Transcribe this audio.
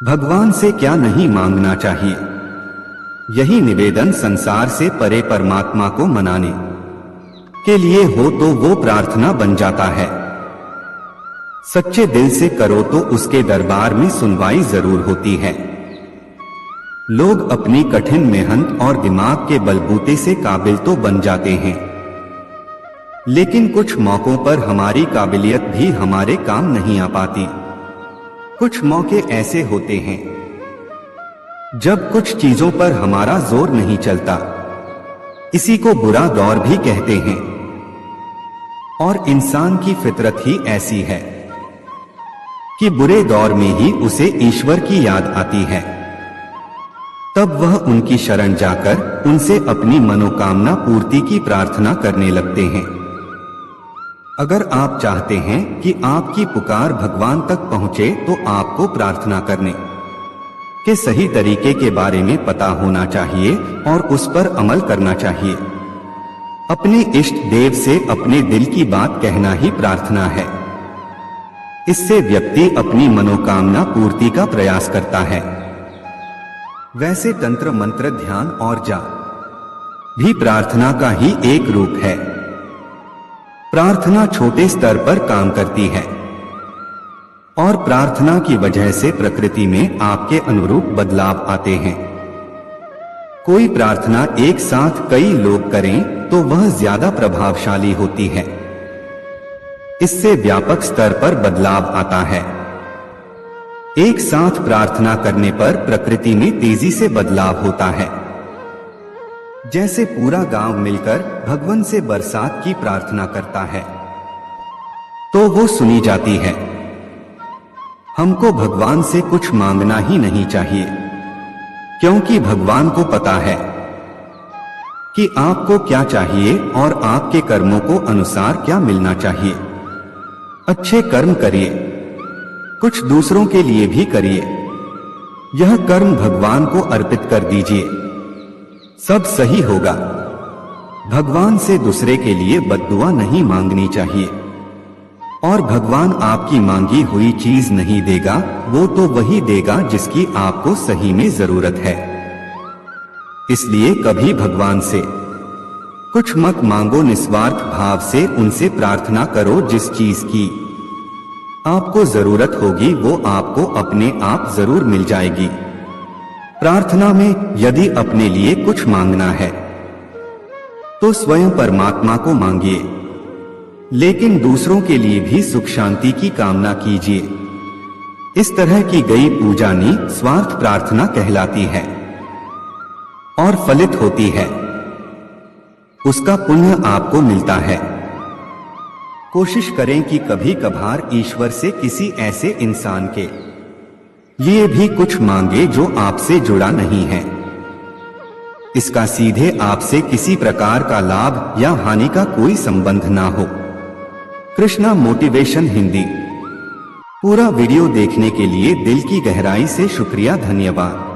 भगवान से क्या नहीं मांगना चाहिए। यही निवेदन संसार से परे परमात्मा को मनाने के लिए हो तो वो प्रार्थना बन जाता है। सच्चे दिल से करो तो उसके दरबार में सुनवाई जरूर होती है। लोग अपनी कठिन मेहनत और दिमाग के बलबूते से काबिल तो बन जाते हैं, लेकिन कुछ मौकों पर हमारी काबिलियत भी हमारे काम नहीं आ पाती। कुछ मौके ऐसे होते हैं जब कुछ चीजों पर हमारा जोर नहीं चलता। इसी को बुरा दौर भी कहते हैं, और इंसान की फितरत ही ऐसी है कि बुरे दौर में ही उसे ईश्वर की याद आती है। तब वह उनकी शरण जाकर उनसे अपनी मनोकामना पूर्ति की प्रार्थना करने लगते हैं। अगर आप चाहते हैं कि आपकी पुकार भगवान तक पहुंचे तो आपको प्रार्थना करने के सही तरीके के बारे में पता होना चाहिए और उस पर अमल करना चाहिए। अपने इष्ट देव से अपने दिल की बात कहना ही प्रार्थना है। इससे व्यक्ति अपनी मनोकामना पूर्ति का प्रयास करता है। वैसे तंत्र मंत्र ध्यान और जाप भी प्रार्थना का ही एक रूप है। प्रार्थना छोटे स्तर पर काम करती है और प्रार्थना की वजह से प्रकृति में आपके अनुरूप बदलाव आते हैं। कोई प्रार्थना एक साथ कई लोग करें तो वह ज्यादा प्रभावशाली होती है। इससे व्यापक स्तर पर बदलाव आता है। एक साथ प्रार्थना करने पर प्रकृति में तेजी से बदलाव होता है। जैसे पूरा गांव मिलकर भगवान से बरसात की प्रार्थना करता है तो वो सुनी जाती है। हमको भगवान से कुछ मांगना ही नहीं चाहिए, क्योंकि भगवान को पता है कि आपको क्या चाहिए और आपके कर्मों को अनुसार क्या मिलना चाहिए। अच्छे कर्म करिए, कुछ दूसरों के लिए भी करिए। यह कर्म भगवान को अर्पित कर दीजिए, सब सही होगा। भगवान से दूसरे के लिए बद्दुआ नहीं मांगनी चाहिए, और भगवान आपकी मांगी हुई चीज नहीं देगा, वो तो वही देगा जिसकी आपको सही में जरूरत है। इसलिए कभी भगवान से कुछ मत मांगो, निस्वार्थ भाव से उनसे प्रार्थना करो। जिस चीज की आपको जरूरत होगी वो आपको अपने आप जरूर मिल जाएगी। प्रार्थना में यदि अपने लिए कुछ मांगना है तो स्वयं परमात्मा को मांगिए, लेकिन दूसरों के लिए भी सुख शांति की कामना कीजिए। इस तरह की गई पूजा निस्वार्थ प्रार्थना कहलाती है और फलित होती है। उसका पुण्य आपको मिलता है। कोशिश करें कि कभी कभार ईश्वर से किसी ऐसे इंसान के लिए भी कुछ मांगे जो आपसे जुड़ा नहीं है। इसका सीधे आपसे किसी प्रकार का लाभ या हानि का कोई संबंध ना हो। कृष्णा मोटिवेशन हिंदी। पूरा वीडियो देखने के लिए दिल की गहराई से शुक्रिया, धन्यवाद।